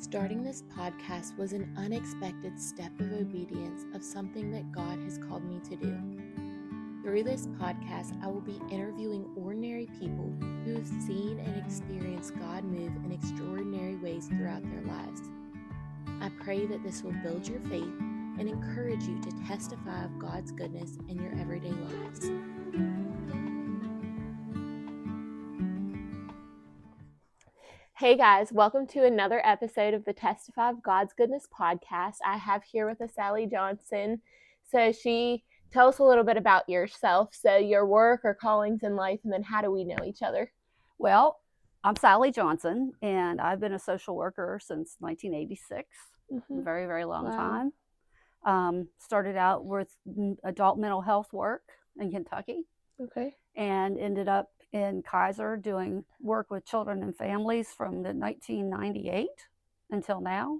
Starting this podcast was an unexpected step of obedience of something that God has called me to do. Through this podcast, I will be interviewing ordinary people who have seen and experienced God move in extraordinary ways throughout their lives. I pray that this will build your faith and encourage you to testify of God's goodness in your everyday lives. Hey guys, welcome to another episode of the Testify of God's Goodness podcast. I have here with us Sally Johnson. So tell us a little bit about yourself. So your work or callings in life, and then how do we know each other? Well, I'm Sally Johnson, and I've been a social worker since 1986, a very, very long time. Started out with adult mental health work in Kentucky. Okay. And ended up in Kaiser doing work with children and families from the 1998 until now.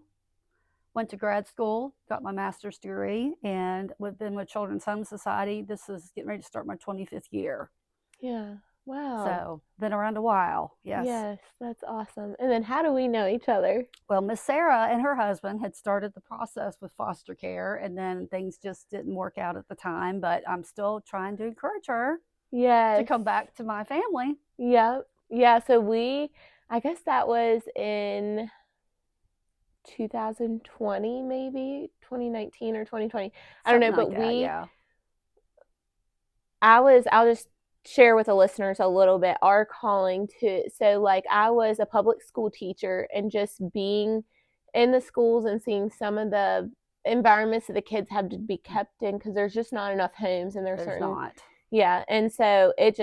Went to grad school, got my master's degree, and we've been with Children's Home Society. This is getting ready to start my 25th year. Yeah. Wow. So, been around a while. Yes. Yes, that's awesome. And then how do we know each other? Well, Miss Sarah and her husband had started the process with foster care, and then things just didn't work out at the time, but I'm still trying to encourage her to come back to my family. Yep. Yeah, so I guess that was in 2020, maybe 2019 or 2020. I don't know, but I'll just share with the listeners a little bit our calling to. So like I was a public school teacher, and just being in the schools and seeing some of the environments that the kids have to be kept in, because there's just not enough homes, and there's certain not. Yeah, and so it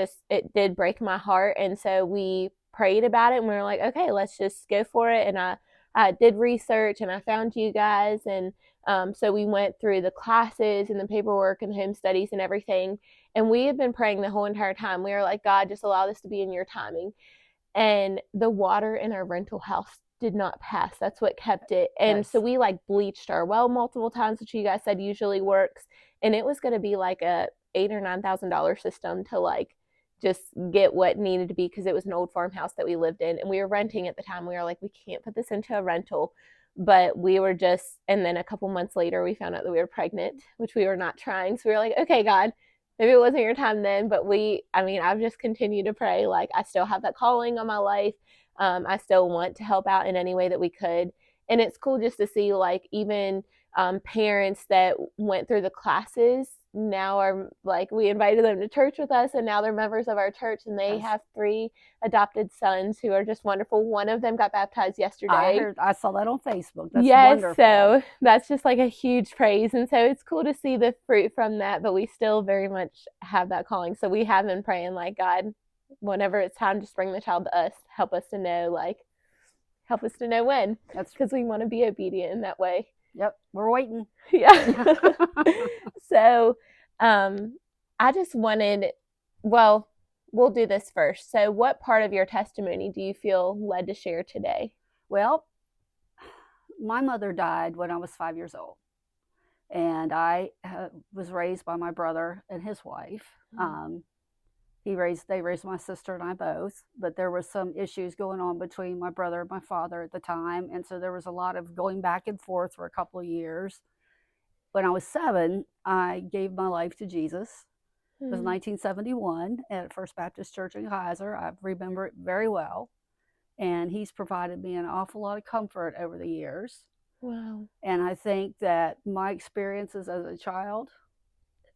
did break my heart, and so we prayed about it, and we were like, okay, let's just go for it. And I did research, and I found you guys, and so we went through the classes and the paperwork and the home studies and everything, and we had been praying the whole entire time. We were like, God, just allow this to be in your timing. And the water in our rental house did not pass. That's what kept it. And so we like bleached our well multiple times, which you guys said usually works, and it was going to be like a $8,000 or $9,000 system to like just get what needed to be, because it was an old farmhouse that we lived in, and we were renting at the time. We were like, we can't put this into a rental, but we were just, and then a couple months later we found out that we were pregnant, which we were not trying. So we were like, okay, God, maybe it wasn't your time then. But I've just continued to pray. Like I still have that calling on my life. I still want to help out in any way that we could. And it's cool just to see like even parents that went through the classes now are like, we invited them to church with us, and now they're members of our church, and they have 3 adopted sons who are just wonderful. One of them got baptized yesterday. I saw that on Facebook. That's wonderful. So that's just like a huge praise, and so it's cool to see the fruit from that, but we still very much have that calling. So we have been praying like, God, whenever it's time to bring the child to us, help us to know when. That's because we want to be obedient in that way. Yep, we're waiting. Yeah. So I just wanted, we'll do this first. So what part of your testimony do you feel led to share today? Well, my mother died when I was 5 years old, and I was raised by my brother and his wife. They raised my sister and I both, but there were some issues going on between my brother and my father at the time, and so there was a lot of going back and forth for a couple of years. When I was 7, I gave my life to Jesus. It was 1971 at First Baptist Church in Kaiser. I remember it very well, and he's provided me an awful lot of comfort over the years. Wow. And I think that my experiences as a child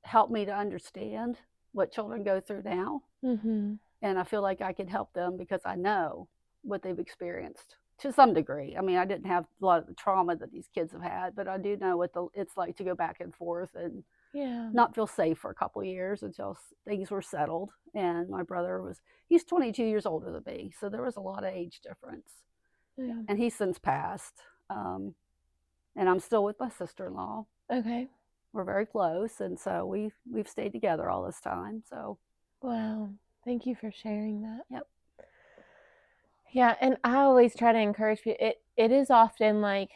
helped me to understand what children go through now. Mm-hmm. And I feel like I can help them because I know what they've experienced to some degree. I mean, I didn't have a lot of the trauma that these kids have had, but I do know what it's like to go back and forth and not feel safe for a couple of years until things were settled. And my brother he's 22 years older than me, so there was a lot of age difference. Yeah. And he's since passed. And I'm still with my sister-in-law. Okay. We're very close, and so we've stayed together all this time. So, wow, thank you for sharing that. Yep. Yeah, and I always try to encourage people. It is often like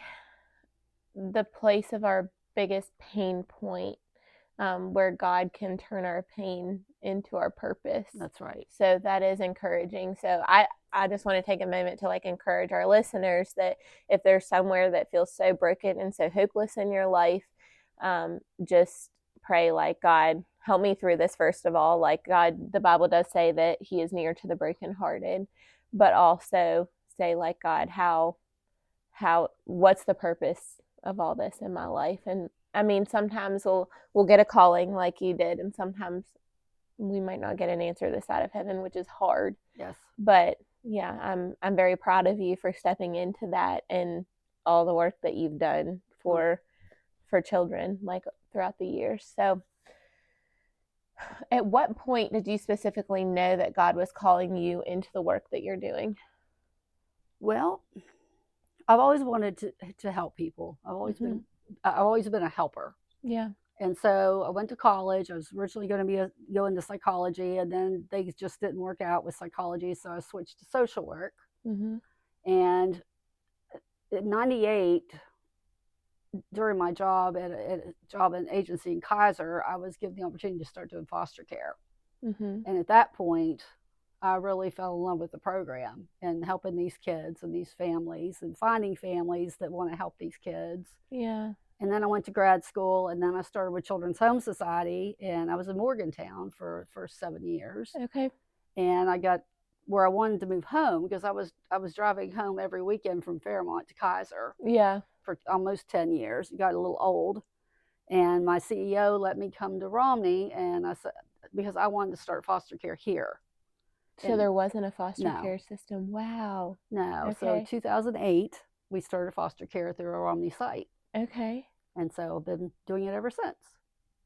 the place of our biggest pain point, where God can turn our pain into our purpose. That's right. So that is encouraging. So I just want to take a moment to like encourage our listeners that if there's somewhere that feels so broken and so hopeless in your life, just pray like, God, help me through this. First of all, like, God, the Bible does say that he is near to the brokenhearted, but also say like, God, what's the purpose of all this in my life? And I mean, sometimes we'll get a calling like you did, and sometimes we might not get an answer this side of heaven, which is hard. Yes. But yeah, I'm very proud of you for stepping into that and all the work that you've done for children like throughout the years. So at what point did you specifically know that God was calling you into the work that you're doing? Well, I've always wanted to help people. I've always been a helper. Yeah. And so I went to college. I was originally going to go into psychology, and then they just didn't work out with psychology, so I switched to social work. Mm-hmm. And in '98, during my job at an agency in Kaiser, I was given the opportunity to start doing foster care. Mm-hmm. And at that point, I really fell in love with the program and helping these kids and these families and finding families that want to help these kids. Yeah. And then I went to grad school, and then I started with Children's Home Society, and I was in Morgantown for 7 years. Okay. And I got where I wanted to move home because I was driving home every weekend from Fairmont to Kaiser. Yeah. For almost 10 years. It got a little old. And my CEO let me come to Romney, and I said, because I wanted to start foster care here. So and there wasn't a foster no. care system. Wow. No. Okay. So 2008, we started foster care through our Romney site. Okay. And so I've been doing it ever since.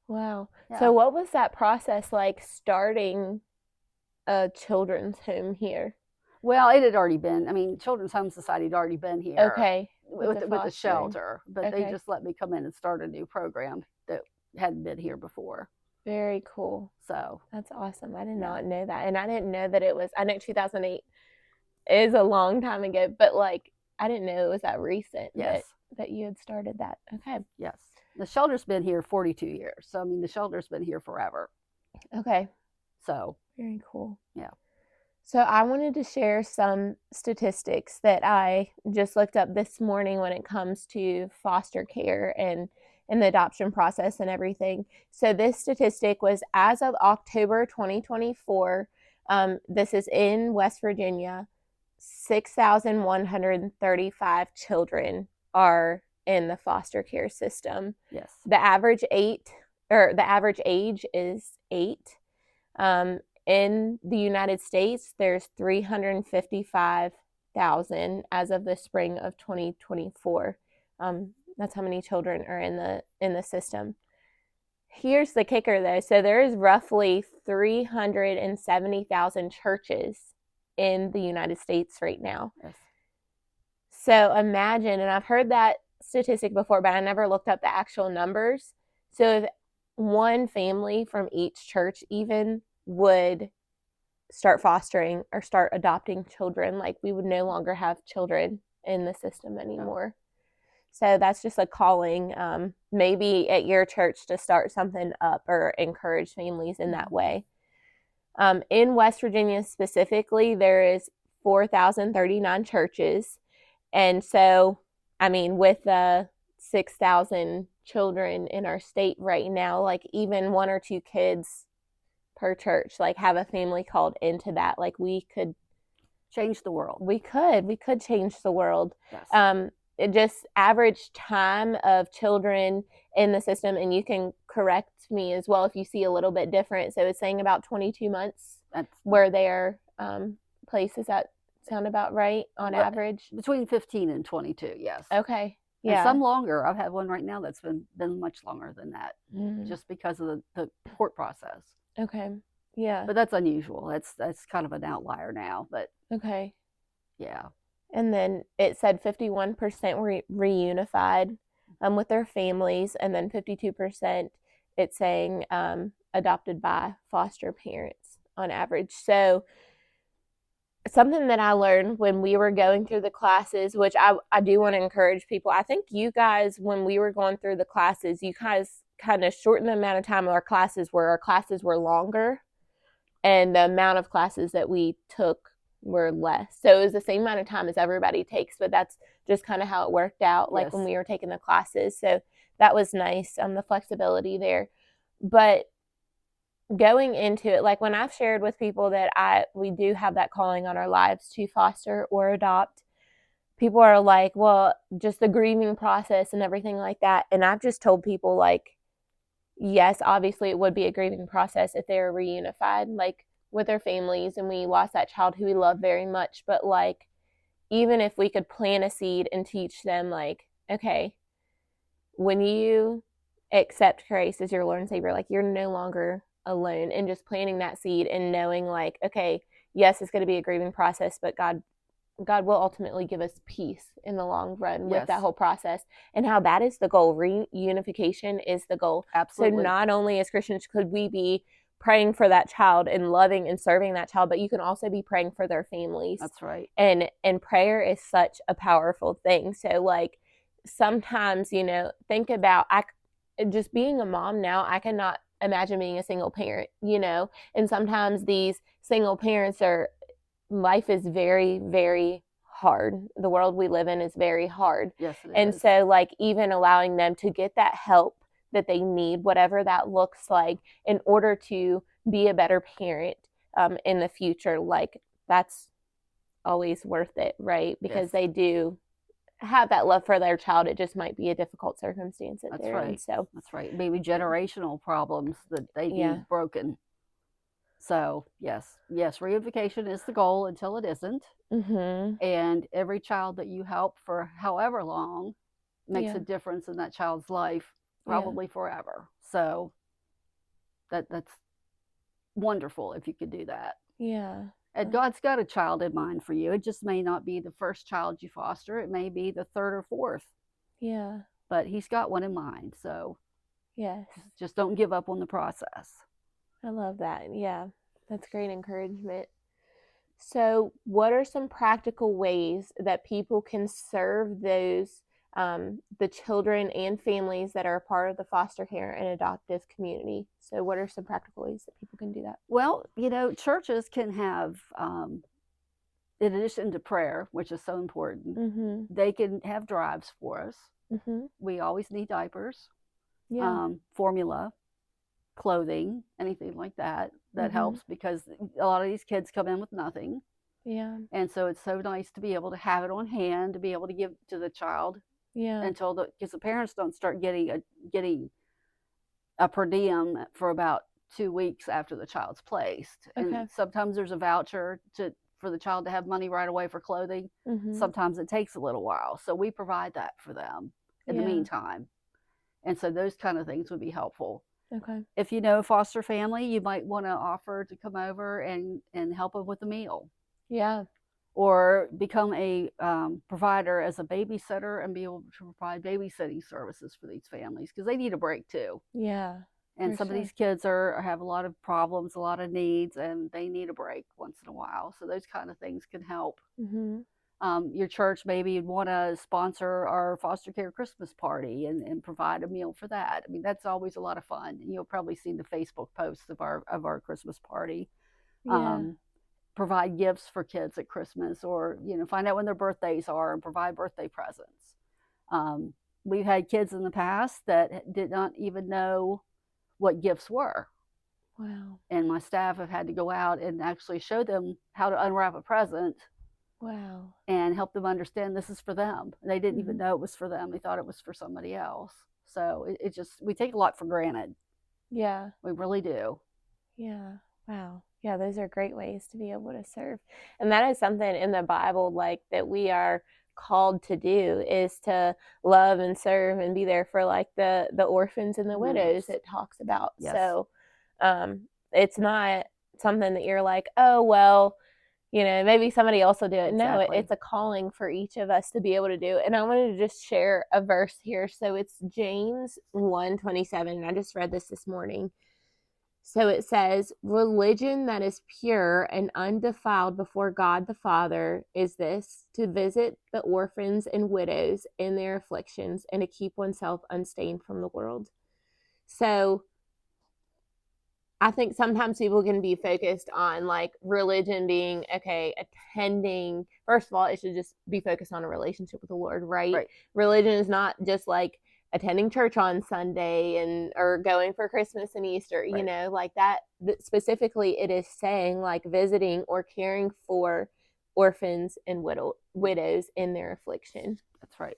Wow. Yeah. So what was that process like starting a children's home here? Well, it had already been. I mean, Children's Home Society had already been here. Okay. With the shelter. But okay. They just let me come in and start a new program that hadn't been here before. Very cool. So that's awesome. I did not know that. And I didn't know that it was, I know 2008 is a long time ago, but like, I didn't know it was that recent. Yes. That you had started that. Okay. Yes. The shelter's been here 42 years. So, I mean, the shelter's been here forever. Okay. So. Very cool. Yeah. So I wanted to share some statistics that I just looked up this morning when it comes to foster care and the adoption process and everything. So this statistic was as of October 2024. This is in West Virginia. 6,135 children are in the foster care system. Yes. The average age is 8. In the United States, there's 355,000 as of the spring of 2024. That's how many children are in the system. Here's the kicker, though. So there is roughly 370,000 churches in the United States right now. Yes. So imagine, and I've heard that statistic before, but I never looked up the actual numbers. So if one family from each church even would start fostering or start adopting children, like we would no longer have children in the system anymore. So that's just a calling, maybe at your church to start something up or encourage families in that way. In West Virginia specifically, there is 4,039 churches. And so, I mean, with the 6,000 children in our state right now, like even 1 or 2 kids per church, like have a family called into that, like we could change the world. We could change the world. Yes. It just average time of children in the system, and you can correct me as well if you see a little bit different. So it's saying about 22 months where they're placed. Does that sound about right on average? Between 15 and 22, yes. Okay. Yeah. And some longer. I've had one right now that's been much longer than that, just because of the court process. Okay. Yeah. But that's unusual. That's kind of an outlier now. But okay. Yeah. And then it said 51% were reunified with their families, and then 52% it's saying adopted by foster parents on average. So something that I learned when we were going through the classes, which I do want to encourage people. I think you guys, when we were going through the classes, you guys kind of shortened the amount of time our classes were longer, and the amount of classes that we took were less. So it was the same amount of time as everybody takes, but that's just kind of how it worked out, like when Yes. we were taking the classes. So that was nice, the flexibility there. But going into it, like when I've shared with people that we do have that calling on our lives to foster or adopt, people are like, well, just the grieving process and everything like that. And I've just told people, like, yes, obviously it would be a grieving process if they were reunified, like with their families and we lost that child who we love very much. But like, even if we could plant a seed and teach them, like, okay, when you accept Christ as your Lord and Savior, like you're no longer alone, and just planting that seed and knowing, like, okay, yes, it's going to be a grieving process, but God will ultimately give us peace in the long run with that Yes. whole process, and how that is the goal. Reunification is the goal. So Absolutely. not only as Christians could we be praying for that child and loving and serving that child, but you can also be praying for their families. That's right. And prayer is such a powerful thing. So like sometimes, think about, I just being a mom now, I cannot imagine being a single parent, and sometimes these single parents are, life is very, very hard. The world we live in is very hard. Yes, it And is. so, like, even allowing them to get that help that they need, whatever that looks like, in order to be a better parent in the future, like, that's always worth it, right? Because Yes. they do have that love for their child. It just might be a difficult circumstance that That's they're in. right. So, That's right. Maybe generational problems that they yeah. need broken. So, yes, yes, reunification is the goal until it isn't. Mm-hmm. And every child that you help for however long makes a Yeah. difference in that child's life, Yeah. probably forever. So, that's wonderful if you could do that. Yeah. And God's got a child in mind for you. It just may not be the first child you foster, it may be the third or fourth, Yeah. but He's got one in mind. So, Yes. just don't give up on the process. I love that. Yeah. That's great encouragement. So, what are some practical ways that people can serve those, the children and families that are a part of the foster care and adoptive community? So, what are some practical ways that people can do that? Well, churches can have, in addition to prayer, which is so important, Mm-hmm. they can have drives for us. Mm-hmm. We always need diapers, Yeah. formula, clothing, anything like that. That Mm-hmm. helps because a lot of these kids come in with nothing. Yeah. And so it's so nice to be able to have it on hand, to be able to give to the child Yeah. until because the parents don't start getting a per diem for about 2 weeks after the child's placed. And Okay. sometimes there's a voucher for the child to have money right away for clothing. Mm-hmm. Sometimes it takes a little while. So we provide that for them in the Yeah. meantime. And so those kind of things would be helpful. Okay. If you know a foster family, you might want to offer to come over and help them with a meal, Yeah. or become a provider as a babysitter and be able to provide babysitting services for these families because they need a break too. Yeah. And For some of sure. these kids have a lot of problems, a lot of needs, and they need a break once in a while. So those kind of things can help. Mm-hmm. Your church maybe want to sponsor our foster care Christmas party and provide a meal for that. I mean, that's always a lot of fun. You'll probably see the Facebook posts of our Christmas party. Yeah. Um, Provide gifts for kids at Christmas, or find out when their birthdays are and provide birthday presents. Um, we've had kids in the past that did not even know what gifts were, Wow. and my staff have had to go out and actually show them how to unwrap a present Wow. and help them understand this is for them. They didn't even Mm-hmm. know it was for them. They thought it was for somebody else. So it just, we take a lot for granted. Yeah. We really do. Yeah. Wow. Yeah, those are great ways to be able to serve. And that is something in the Bible, like, that we are called to do, is to love and serve and be there for, like, the orphans and the widows Widows. it talks about. Yes. So it's not something that you're like, oh well, maybe somebody else will do it. No, Exactly. it's a calling for each of us to be able to do. And I wanted to just share a verse here. So it's James 1:27, and I just read this morning. So it says, religion that is pure and undefiled before God the Father is this: to visit the orphans and widows in their afflictions and to keep oneself unstained from the world. So I think sometimes people can be focused on like religion being okay, attending. First of all, it should just be focused on a relationship with the Lord, right? Right. Religion is not just like attending church on Sunday and or going for Christmas and Easter, Right. like that. Specifically, it is saying like visiting or caring for orphans and widows in their affliction. That's right.